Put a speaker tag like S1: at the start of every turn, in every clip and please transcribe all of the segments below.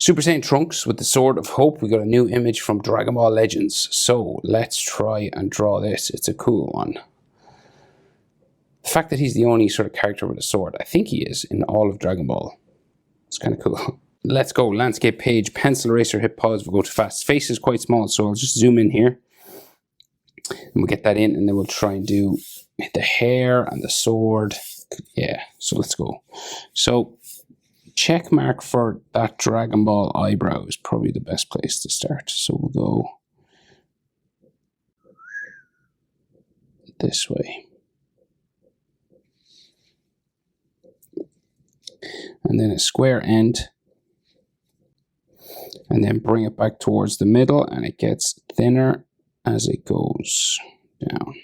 S1: Super Saiyan Trunks with the Sword of Hope. We got a new image from Dragon Ball Legends. So let's try and draw this. It's a cool one. The fact that he's the only sort of character with a sword, I think he is, in all of Dragon Ball. It's kind of cool. Let's go. Landscape page, pencil eraser, hit pause, we'll go too fast. Face is quite small, so I'll just zoom in here. And we'll get that in, and then we'll try and do the hair and the sword. Yeah, so let's go. So, check mark for that Dragon Ball eyebrow is probably the best place to start. So we'll go this way. And then a square end. And then bring it back towards the middle, and it gets thinner as it goes down.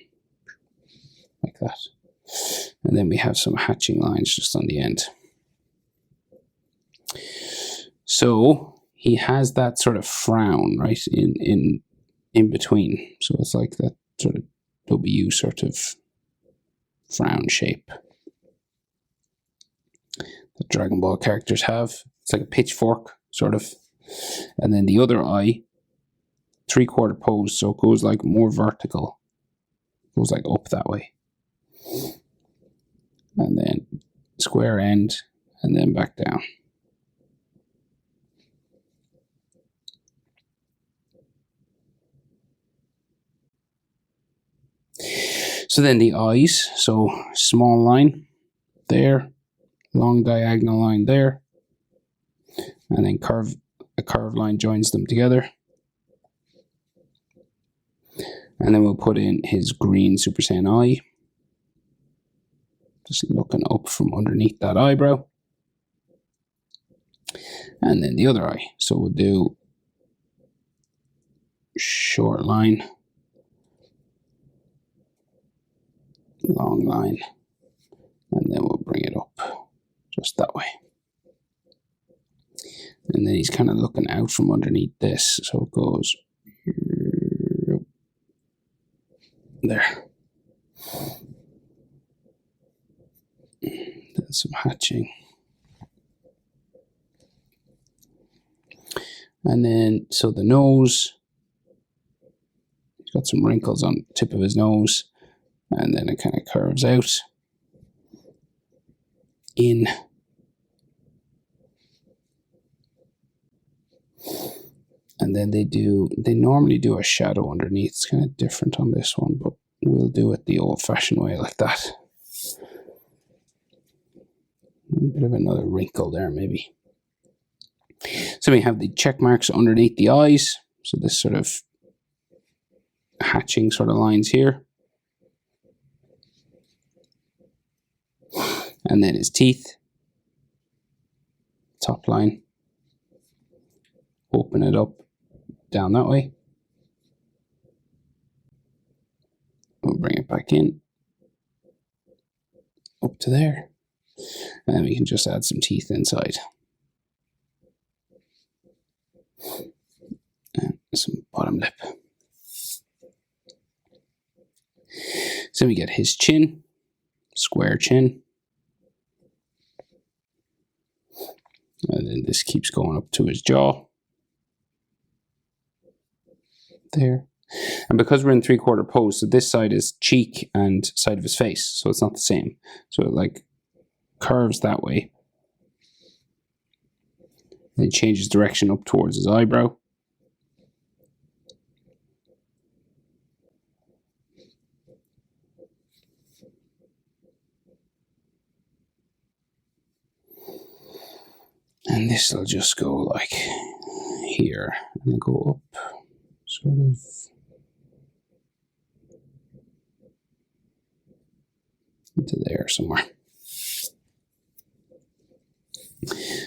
S1: Like that. And then we have some hatching lines just on the end. So he has that sort of frown right in between. So it's like that sort of W sort of frown shape that Dragon Ball characters have. It's like a pitchfork sort of. And then the other eye, 3/4 pose, so it goes like more vertical. It goes like up that way. And then square end, and then back down. So then the eyes, so small line there, long diagonal line there, and then a curved line joins them together. And then we'll put in his green Super Saiyan eye, just looking up from underneath that eyebrow. And then the other eye, so we'll do short line, long line, and then we'll bring it up just that way. And then he's kind of looking out from underneath this, so it goes there. Then some hatching. And then, so the nose, he's got some wrinkles on the tip of his nose, and then it kind of curves out in. And then they normally do a shadow underneath. It's kind of different on this one, but we'll do it the old-fashioned way like that. A bit of another wrinkle there, maybe. So we have the check marks underneath the eyes. So this sort of hatching sort of lines here. And then his teeth. Top line. Open it up down that way. We'll bring it back in. Up to there. And then we can just add some teeth inside. And some bottom lip. So we get his chin. Square chin. And then this keeps going up to his jaw. There. And because we're in 3/4 pose, so this side is cheek and side of his face, so it's not the same. So it like curves that way. Then changes direction up towards his eyebrow. And this will just go like here and go up sort of into there somewhere.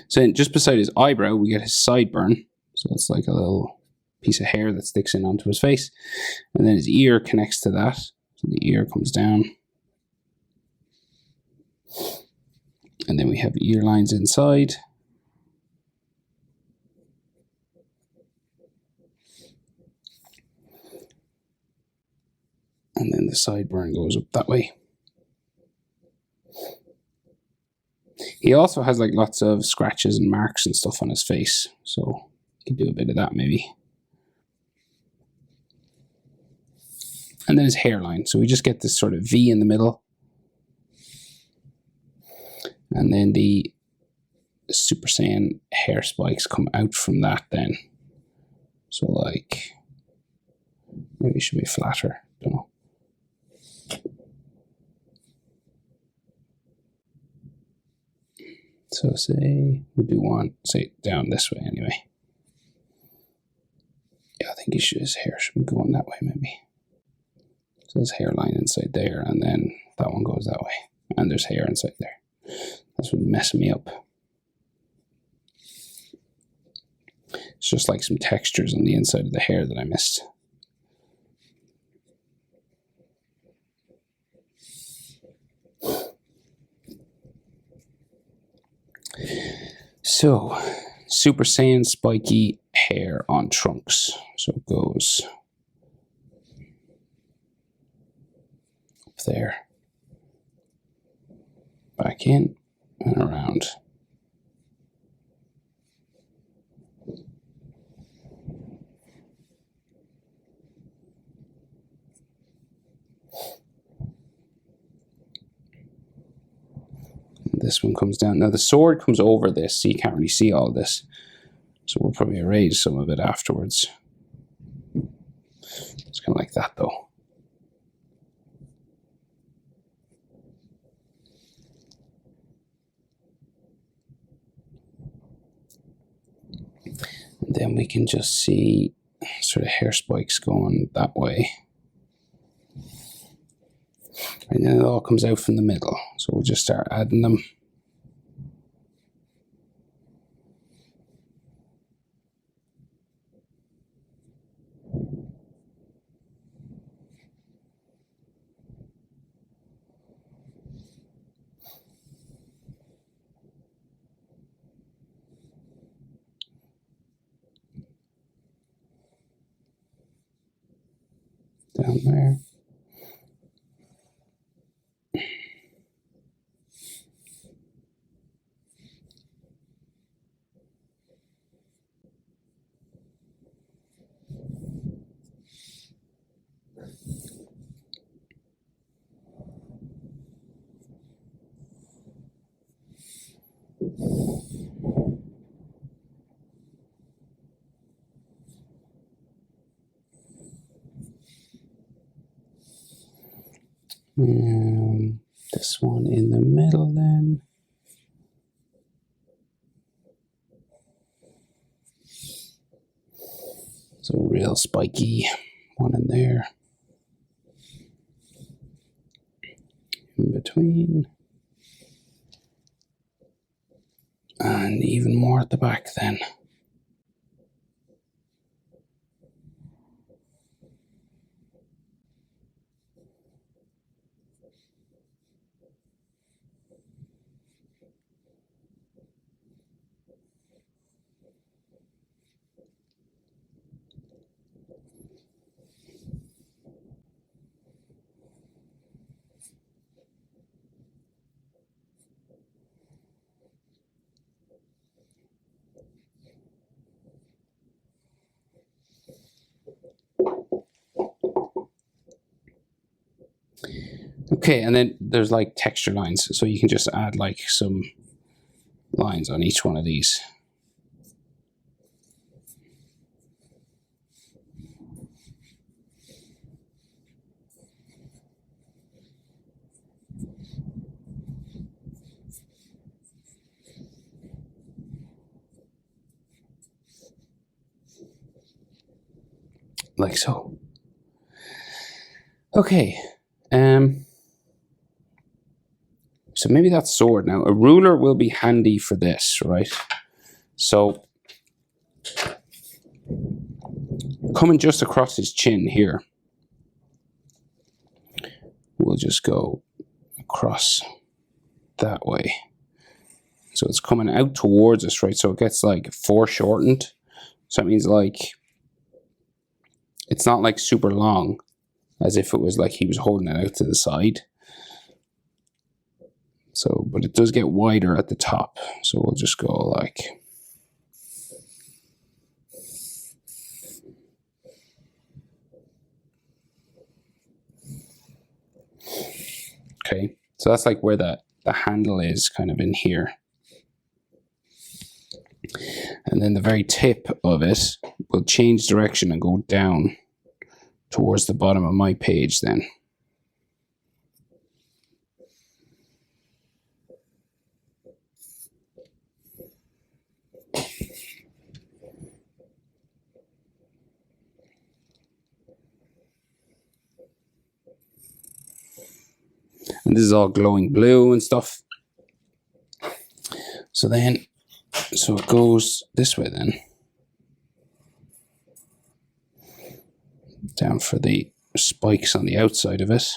S1: So just beside his eyebrow, we get his sideburn. So it's like a little piece of hair that sticks in onto his face. And then his ear connects to that. So the ear comes down. And then we have ear lines inside. And then the sideburn goes up that way. He also has like lots of scratches and marks and stuff on his face, so you can do a bit of that maybe. And then his hairline, so we just get this sort of V in the middle. And then the Super Saiyan hair spikes come out from that then. So like, maybe it should be flatter, don't know. So say, we do want, say down this way anyway. Yeah, I think his hair should be going that way maybe. So there's hairline inside there, and then that one goes that way. And there's hair inside there. That's what's messing me up. It's just like some textures on the inside of the hair that I missed. So, Super Saiyan spiky hair on Trunks. So it goes up there, back in, and around. This one comes down. Now the sword comes over this, so you can't really see all this. So we'll probably erase some of it afterwards. It's kind of like that though. And then we can just see sort of hair spikes going that way. And then it all comes out from the middle. So we'll just start adding them. Down there. This one in the middle then. So real spiky one in there. In between. And even more at the back then. Okay, and then there's like texture lines, so you can just add like some lines on each one of these. Like so. Okay. So maybe that's sword now. A ruler will be handy for this, right? So coming just across his chin here, we'll just go across that way. So it's coming out towards us, right? So it gets like foreshortened. So that means like it's not like super long, as if it was like he was holding it out to the side. So, but it does get wider at the top. So we'll just go like, okay. So that's like where the handle is, kind of in here. And then the very tip of it will change direction and go down towards the bottom of my page then. And this is all glowing blue and stuff. So then, so it goes this way then. Down for the spikes on the outside of it.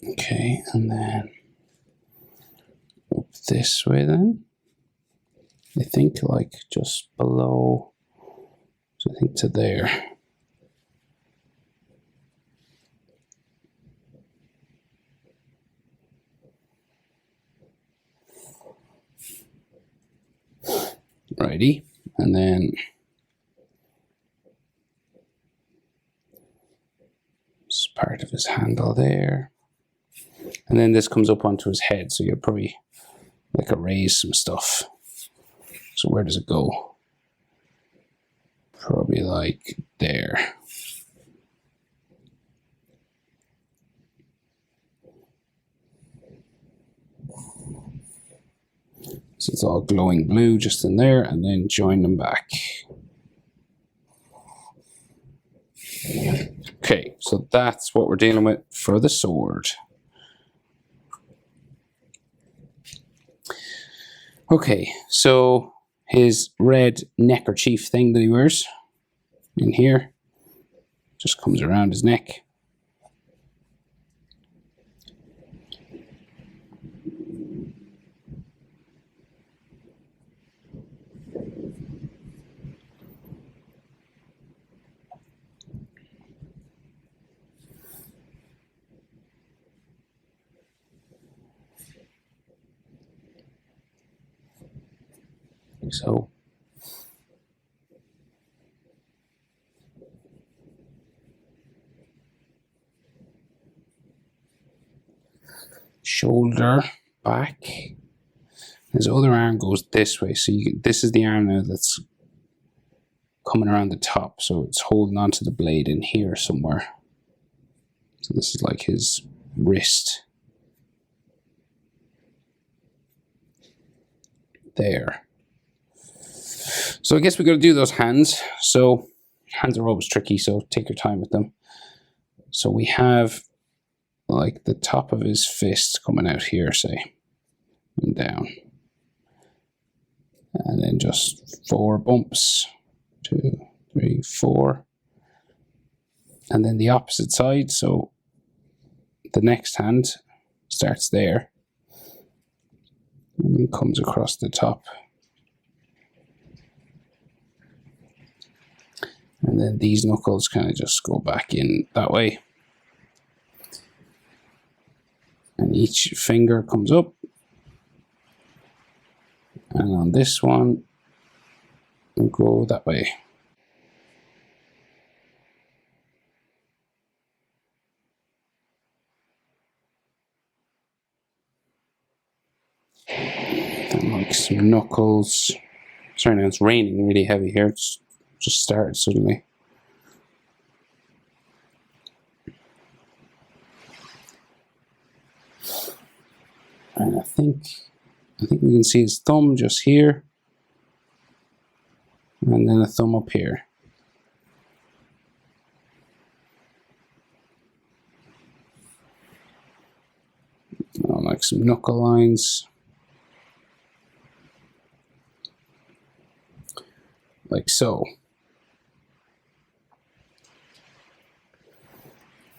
S1: Okay, and then up this way then. I think like just below, so I think to there. Righty, and then it's part of his handle there. And then this comes up onto his head, so you'll probably like erase some stuff. So where does it go? Probably like there. So it's all glowing blue just in there, and then join them back. Okay, so that's what we're dealing with for the sword. Okay, so his red neckerchief thing that he wears in here just comes around his neck. So shoulder, back. His other arm goes this way, so this is the arm now that's coming around the top, so it's holding onto the blade in here somewhere. So this is like his wrist. There. So I guess we got to do those hands. So hands are always tricky, so take your time with them. So we have like the top of his fist coming out here, say, and down. And then just 4 bumps. 2, 3, 4. And then the opposite side, so the next hand starts there and then comes across the top. And then these knuckles kind of just go back in that way. And each finger comes up. And on this one, we'll go that way. And like some knuckles. Sorry, now it's raining really heavy here. It's just started suddenly. And I think we can see his thumb just here. And then a thumb up here. Like some knuckle lines. Like so.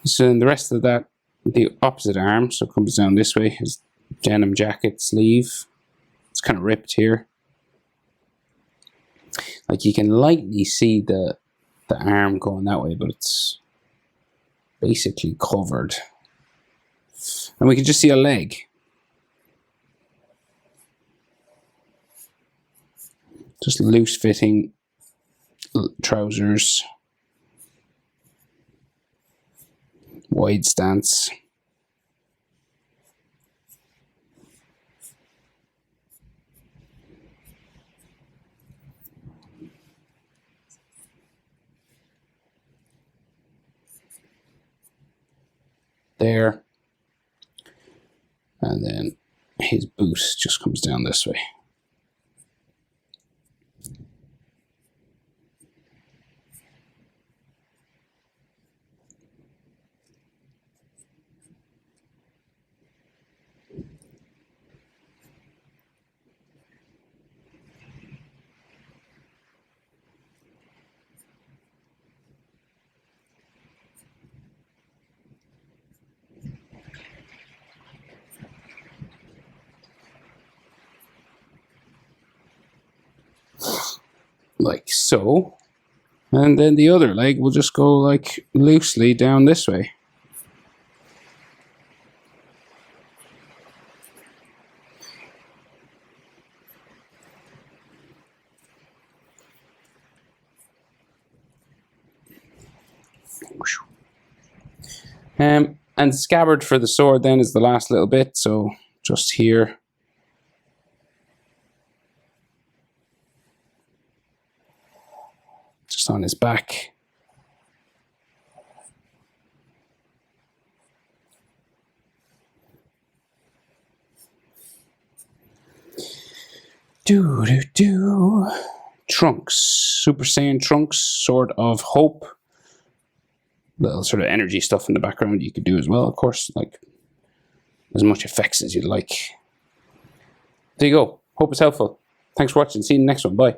S1: So then the rest of that, the opposite arm, so it comes down this way, his denim jacket sleeve. It's kind of ripped here. Like you can lightly see the arm going that way, but it's basically covered. And we can just see a leg. Just loose fitting trousers. Wide stance. There. And then his boot just comes down this way. Like so. And then the other leg will just go like loosely down this way. And scabbard for the sword then is the last little bit, so just here. Just on his back. Trunks. Super Saiyan trunks, Sword of Hope. Little sort of energy stuff in the background you could do as well, of course, like as much effects as you'd like. There you go. Hope it's helpful. Thanks for watching. See you in the next one. Bye.